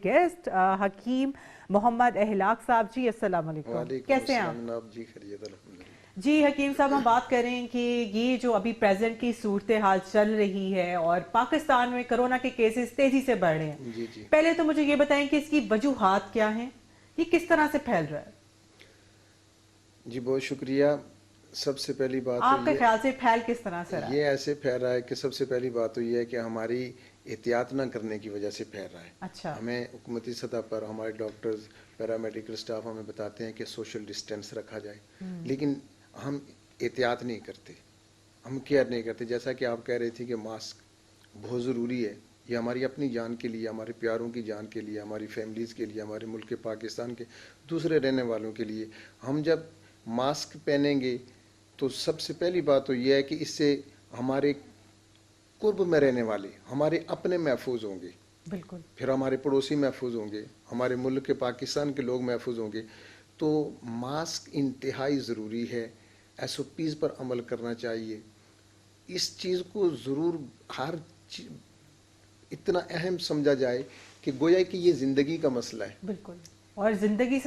Guest Hakim Muhammad احلاق صاحب. جی السلام علیکم, کیسے ہیں آپ؟ جی خیریت الحمدللہ. جی حکیم صاحب, ہم بات کریں کہ یہ جو ابھی پریزنٹ کی صورتحال چل رہی ہے اور پاکستان میں کرونا کے کیسز تیزی سے بڑھ رہے ہیں, جی پہلے تو مجھے یہ بتائیں کہ اس کی وجوہات کیا ہیں, یہ کس طرح سے پھیل رہا ہے؟ جی بہت شکریہ. سب سے پہلی بات تو آپ کے خیال سے پھیل کس طرح سے رہا ہے؟ یہ ایسے پھیل رہا ہے کہ سب سے پہلی بات تو یہ ہے کہ ہماری احتیاط نہ کرنے کی وجہ سے پھیل رہا ہے. اچھا, ہمیں حکومتی سطح پر ہمارے ڈاکٹرز پیرامیڈیکل سٹاف ہمیں بتاتے ہیں کہ سوشل ڈسٹینس رکھا جائے, لیکن ہم احتیاط نہیں کرتے, ہم کیئر نہیں کرتے. جیسا کہ آپ کہہ رہی تھی کہ ماسک بہت ضروری ہے, یہ ہماری اپنی جان کے لیے, ہمارے پیاروں کی جان کے لیے, ہماری فیملیز کے لیے, ہمارے ملک پاکستان کے دوسرے رہنے والوں کے لیے. ہم جب ماسک پہنیں گے تو سب سے پہلی بات تو یہ ہے کہ اس سے ہمارے قرب میں رہنے والے ہمارے اپنے محفوظ ہوں گے, بالکل, پھر ہمارے پڑوسی محفوظ ہوں گے, ہمارے ملک کے پاکستان کے لوگ محفوظ ہوں گے. تو ماسک انتہائی ضروری ہے, ایس او پیز پر عمل کرنا چاہیے. اس چیز کو ضرور ہر اتنا اہم سمجھا جائے کہ گویا کہ یہ زندگی کا مسئلہ ہے. بالکل, اور زندگی سے